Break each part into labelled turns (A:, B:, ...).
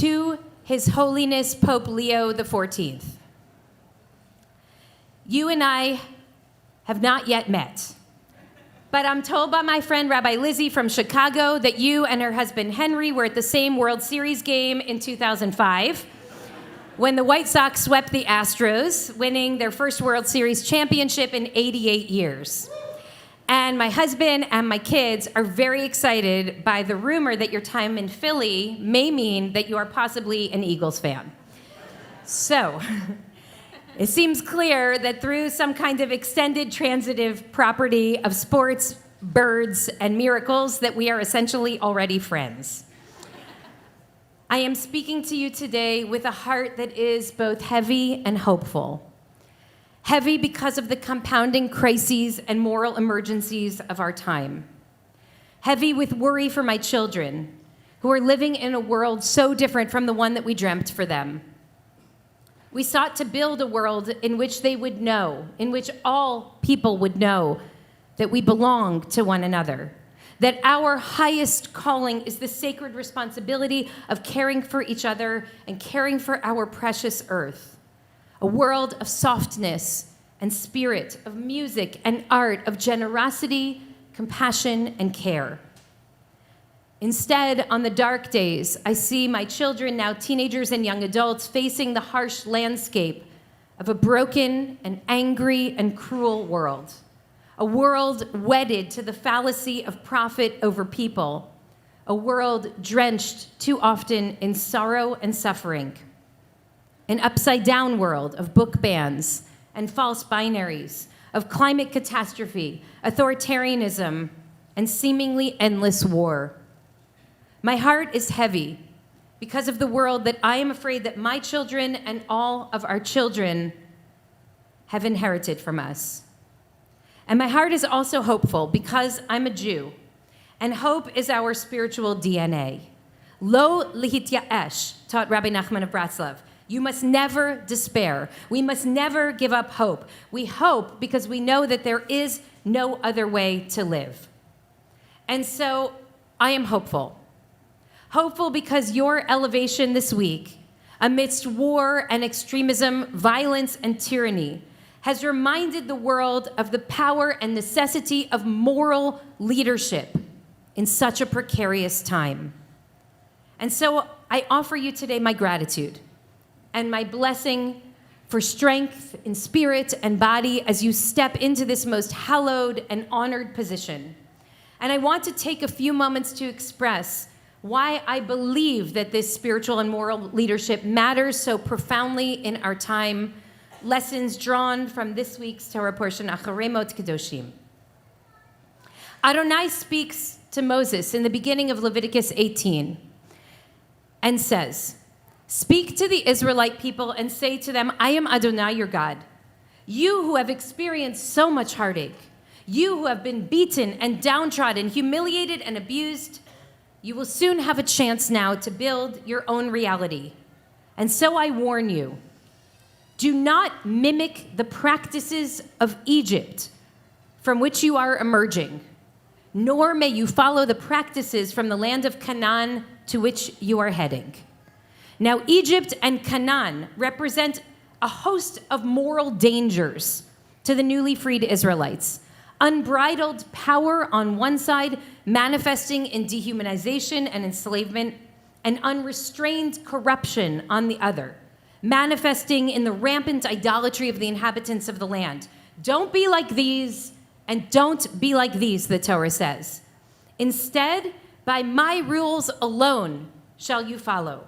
A: To His Holiness Pope Leo XIV. You and I have not yet met, but I'm told by my friend Rabbi Lizzie from Chicago that you and her husband Henry were at the same World Series game in 2005 when the White Sox swept the Astros, winning their first World Series championship in 88 years. And my husband and my kids are very excited by the rumor that your time in Philly may mean that you are possibly an Eagles fan. So, it seems clear that through some kind of extended transitive property of sports, birds, and miracles that we are essentially already friends. I am speaking to you today with a heart that is both heavy and hopeful. Heavy because of the compounding crises and moral emergencies of our time. Heavy with worry for my children, who are living in a world so different from the one that we dreamt for them. We sought to build a world in which they would know, in which all people would know that we belong to one another, that our highest calling is the sacred responsibility of caring for each other and caring for our precious earth. A world of softness and spirit, of music and art, of generosity, compassion, and care. Instead, on the dark days, I see my children, now teenagers and young adults, facing the harsh landscape of a broken and angry and cruel world. A world wedded to the fallacy of profit over people. A world drenched too often in sorrow and suffering. An upside-down world of book bans and false binaries, of climate catastrophe, authoritarianism, and seemingly endless war. My heart is heavy because of the world that I am afraid that my children and all of our children have inherited from us. And my heart is also hopeful because I'm a Jew, and hope is our spiritual DNA. Lo lihityaesh, taught Rabbi Nachman of Bratslav. You must never despair. We must never give up hope. We hope because we know that there is no other way to live. And so I am hopeful. Hopeful because your elevation this week, amidst war and extremism, violence and tyranny, has reminded the world of the power and necessity of moral leadership in such a precarious time. And so I offer you today my gratitude and my blessing for strength in spirit and body as you step into this most hallowed and honored position. And I want to take a few moments to express why I believe that this spiritual and moral leadership matters so profoundly in our time. Lessons drawn from this week's Torah portion, Aharei Mot-Kedoshim. Adonai speaks to Moses in the beginning of Leviticus 18 and says, "Speak to the Israelite people and say to them, I am Adonai your God. You who have experienced so much heartache, you who have been beaten and downtrodden, humiliated and abused, you will soon have a chance now to build your own reality. And so I warn you, do not mimic the practices of Egypt from which you are emerging, nor may you follow the practices from the land of Canaan to which you are heading." Now, Egypt and Canaan represent a host of moral dangers to the newly freed Israelites. Unbridled power on one side, manifesting in dehumanization and enslavement, and unrestrained corruption on the other, manifesting in the rampant idolatry of the inhabitants of the land. Don't be like these, and don't be like these, the Torah says. Instead, by my rules alone shall you follow.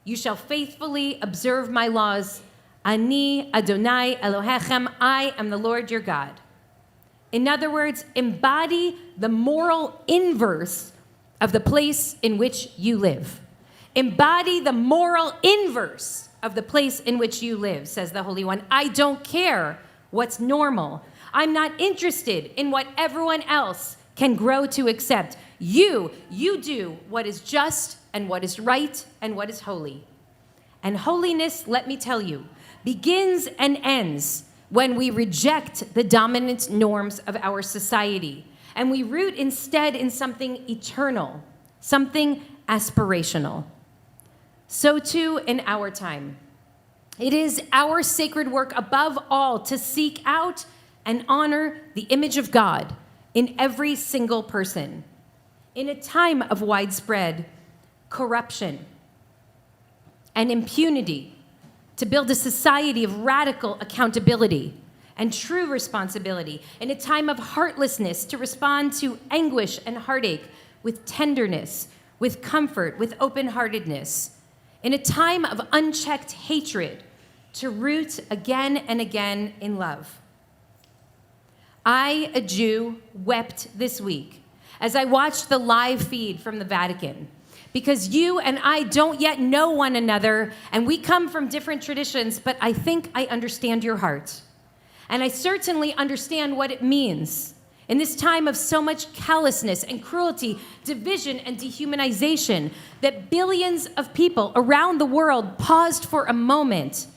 A: You shall faithfully observe my laws. Ani Adonai Elohechem, I am the Lord your God. In other words, embody the moral inverse of the place in which you live. Embody the moral inverse of the place in which you live, says the Holy One. I don't care what's normal. I'm not interested in what everyone else can grow to accept. You do what is just and what is right and what is holy. And holiness, let me tell you, begins and ends when we reject the dominant norms of our society and we root instead in something eternal, something aspirational. So too in our time. It is our sacred work above all to seek out and honor the image of God in every single person. In a time of widespread corruption and impunity, to build a society of radical accountability and true responsibility. In a time of heartlessness, to respond to anguish and heartache with tenderness, with comfort, with open-heartedness. In a time of unchecked hatred, to root again and again in love. I, a Jew, wept this week as I watched the live feed from the Vatican, because you and I don't yet know one another, and we come from different traditions, but I think I understand your heart. And I certainly understand what it means in this time of so much callousness and cruelty, division and dehumanization, that billions of people around the world paused for a moment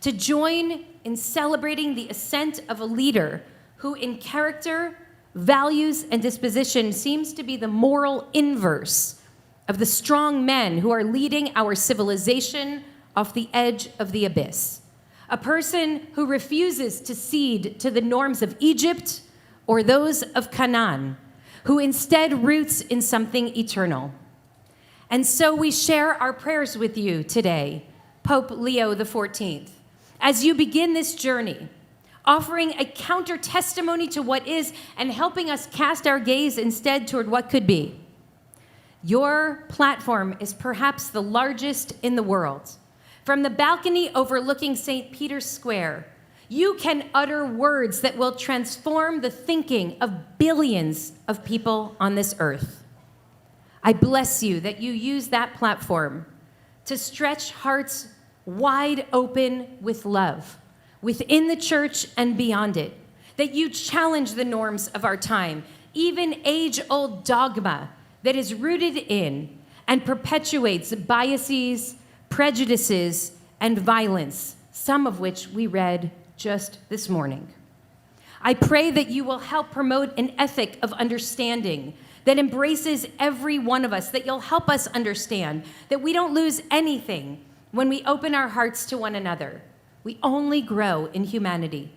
A: to join in celebrating the ascent of a leader who in character, values, and disposition seems to be the moral inverse of the strong men who are leading our civilization off the edge of the abyss. A person who refuses to cede to the norms of Egypt or those of Canaan, who instead roots in something eternal. And so we share our prayers with you today, Pope Leo XIV, as you begin this journey, offering a counter testimony to what is and helping us cast our gaze instead toward what could be. Your platform is perhaps the largest in the world. From the balcony overlooking St. Peter's Square, you can utter words that will transform the thinking of billions of people on this earth. I bless you that you use that platform to stretch hearts wide open with love, within the church and beyond it, that you challenge the norms of our time, even age-old dogma that is rooted in and perpetuates biases, prejudices, and violence, some of which we read just this morning. I pray that you will help promote an ethic of understanding that embraces every one of us, that you'll help us understand that we don't lose anything when we open our hearts to one another. We only grow in humanity.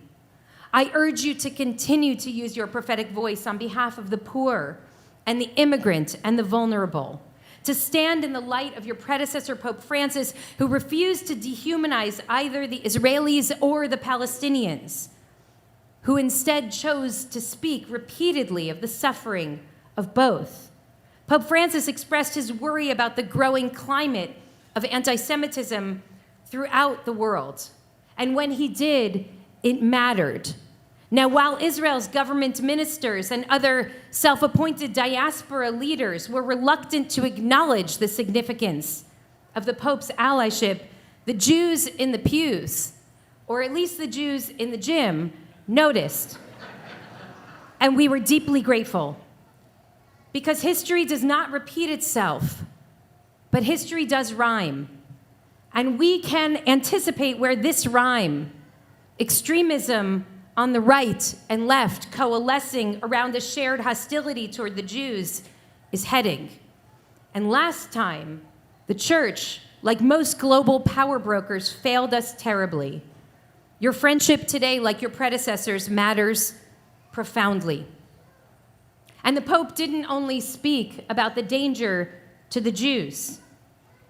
A: I urge you to continue to use your prophetic voice on behalf of the poor and the immigrant and the vulnerable, to stand in the light of your predecessor, Pope Francis, who refused to dehumanize either the Israelis or the Palestinians, who instead chose to speak repeatedly of the suffering of both. Pope Francis expressed his worry about the growing climate of anti-Semitism throughout the world. And when he did, it mattered. Now, while Israel's government ministers and other self-appointed diaspora leaders were reluctant to acknowledge the significance of the Pope's allyship, the Jews in the pews, or at least the Jews in the gym, noticed. And we were deeply grateful. Because history does not repeat itself, but history does rhyme. And we can anticipate where this rhyme, extremism on the right and left coalescing around a shared hostility toward the Jews, is heading. And last time, the church, like most global power brokers, failed us terribly. Your friendship today, like your predecessors, matters profoundly. And the Pope didn't only speak about the danger to the Jews.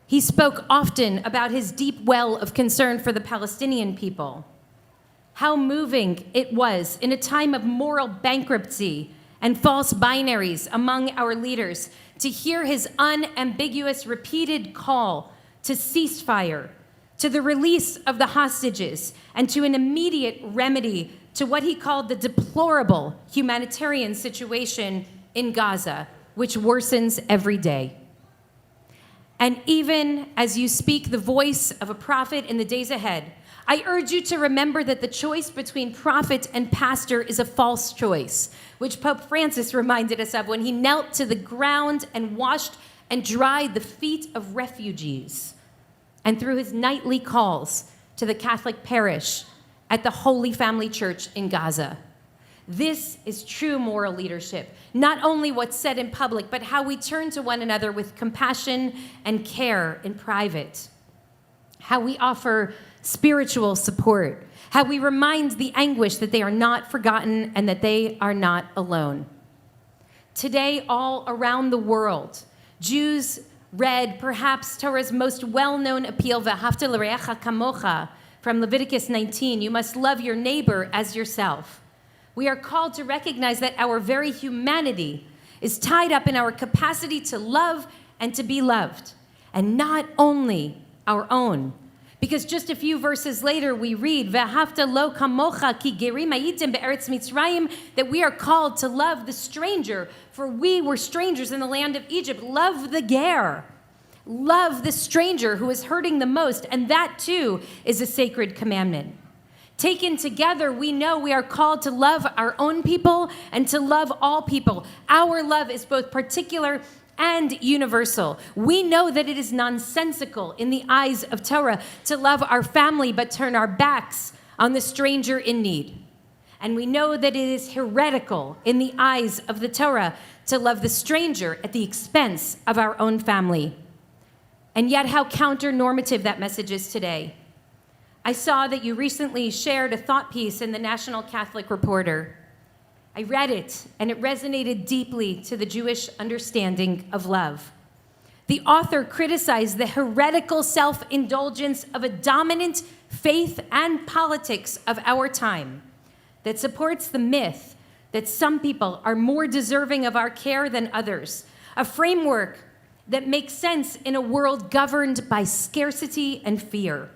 A: He spoke often about his deep well of concern for the Palestinian people. How moving it was in a time of moral bankruptcy and false binaries among our leaders to hear his unambiguous repeated call to ceasefire, to the release of the hostages, and to an immediate remedy to what he called the deplorable humanitarian situation in Gaza, which worsens every day. And even as you speak the voice of a prophet in the days ahead, I urge you to remember that the choice between prophet and pastor is a false choice, which Pope Francis reminded us of when he knelt to the ground and washed and dried the feet of refugees, and through his nightly calls to the Catholic parish at the Holy Family Church in Gaza. This is true moral leadership, not only what's said in public, but how we turn to one another with compassion and care in private. how we offer spiritual support, how we remind the anguish that they are not forgotten and that they are not alone. Today, all around the world, Jews read perhaps Torah's most well-known appeal, V'ahavta l'reacha kamocha, from Leviticus 19, you must love your neighbor as yourself. We are called to recognize that our very humanity is tied up in our capacity to love and to be loved, and not only our own. Because just a few verses later, we read, V'ahavta lo kamocha ki gerim hayitem be'eretz Mitzrayim, that we are called to love the stranger, for we were strangers in the land of Egypt. Love the ger. Love the stranger who is hurting the most, and that too is a sacred commandment. Taken together, we know we are called to love our own people and to love all people. Our love is both particular and universal. We know that it is nonsensical in the eyes of Torah to love our family but turn our backs on the stranger in need. And we know that it is heretical in the eyes of the Torah to love the stranger at the expense of our own family. And yet how counter-normative that message is today. I saw that you recently shared a thought piece in the National Catholic Reporter. I read it, and it resonated deeply to the Jewish understanding of love. The author criticized the heretical self-indulgence of a dominant faith and politics of our time that supports the myth that some people are more deserving of our care than others, a framework that makes sense in a world governed by scarcity and fear.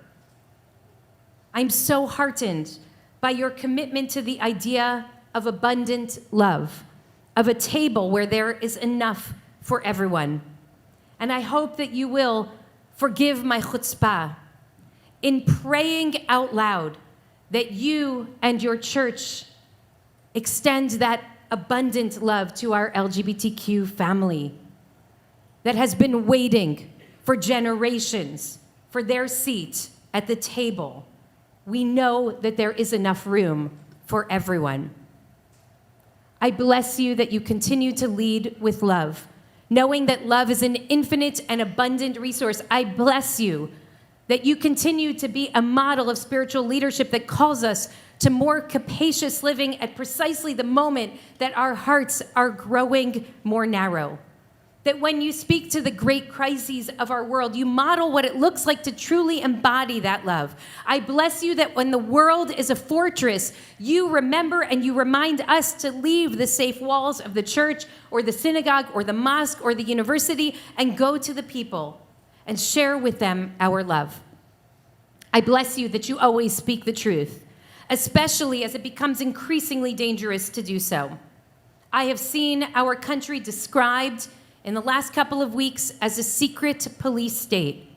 A: I'm so heartened by your commitment to the idea of abundant love, of a table where there is enough for everyone. And I hope that you will forgive my chutzpah in praying out loud that you and your church extend that abundant love to our LGBTQ family that has been waiting for generations for their seat at the table. We know that there is enough room for everyone. I bless you that you continue to lead with love, knowing that love is an infinite and abundant resource. I bless you that you continue to be a model of spiritual leadership that calls us to more capacious living at precisely the moment that our hearts are growing more narrow. That when you speak to the great crises of our world, you model what it looks like to truly embody that love. I bless you that when the world is a fortress, you remember and you remind us to leave the safe walls of the church or the synagogue or the mosque or the university and go to the people and share with them our love. I bless you that you always speak the truth, especially as it becomes increasingly dangerous to do so. I have seen our country described in the last couple of weeks as a secret police state,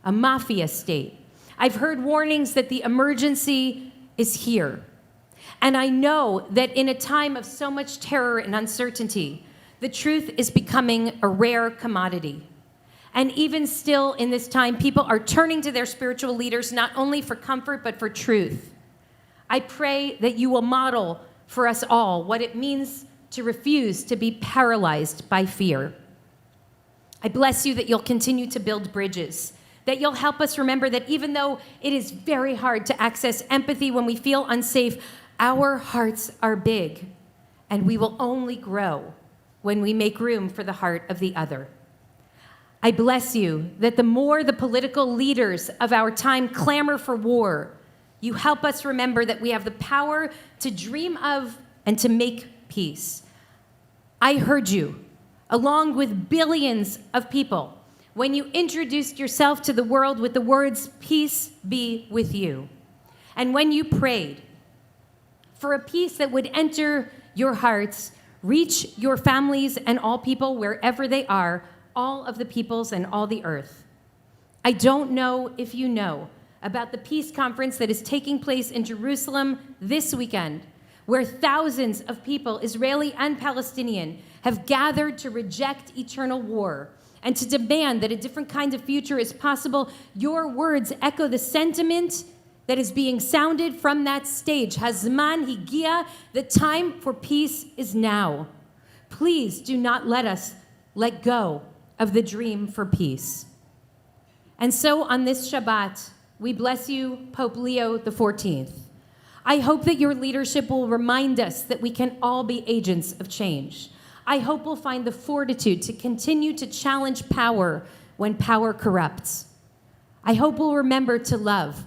A: a mafia state. I've heard warnings that the emergency is here. And I know that in a time of so much terror and uncertainty, the truth is becoming a rare commodity. And even still in this time, people are turning to their spiritual leaders not only for comfort, but for truth. I pray that you will model for us all what it means to refuse to be paralyzed by fear. I bless you that you'll continue to build bridges, that you'll help us remember that even though it is very hard to access empathy when we feel unsafe, our hearts are big, and we will only grow when we make room for the heart of the other. I bless you that the more the political leaders of our time clamor for war, you help us remember that we have the power to dream of and to make peace. I heard you, along with billions of people, when you introduced yourself to the world with the words, "Peace be with you." And when you prayed for a peace that would enter your hearts, reach your families and all people wherever they are, all of the peoples and all the earth. I don't know if you know about the peace conference that is taking place in Jerusalem this weekend, where thousands of people, Israeli and Palestinian, have gathered to reject eternal war and to demand that a different kind of future is possible. Your words echo the sentiment that is being sounded from that stage. Hazman higia, the time for peace is now. Please do not let us let go of the dream for peace. And so on this Shabbat, we bless you, Pope Leo XIV. I hope that your leadership will remind us that we can all be agents of change. I hope we'll find the fortitude to continue to challenge power when power corrupts. I hope we'll remember to love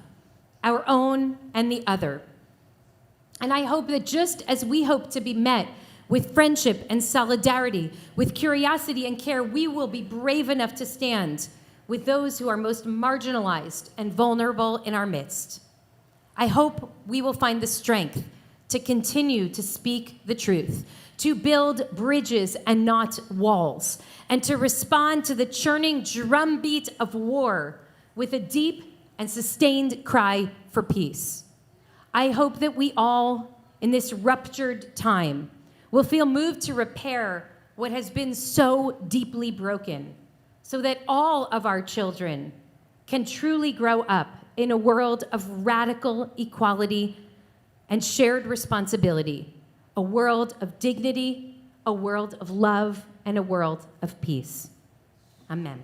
A: our own and the other. And I hope that just as we hope to be met with friendship and solidarity, with curiosity and care, we will be brave enough to stand with those who are most marginalized and vulnerable in our midst. I hope we will find the strength to continue to speak the truth, to build bridges and not walls, and to respond to the churning drumbeat of war with a deep and sustained cry for peace. I hope that we all, in this ruptured time, will feel moved to repair what has been so deeply broken, so that all of our children can truly grow up in a world of radical equality and shared responsibility, a world of dignity, a world of love, and a world of peace. Amen.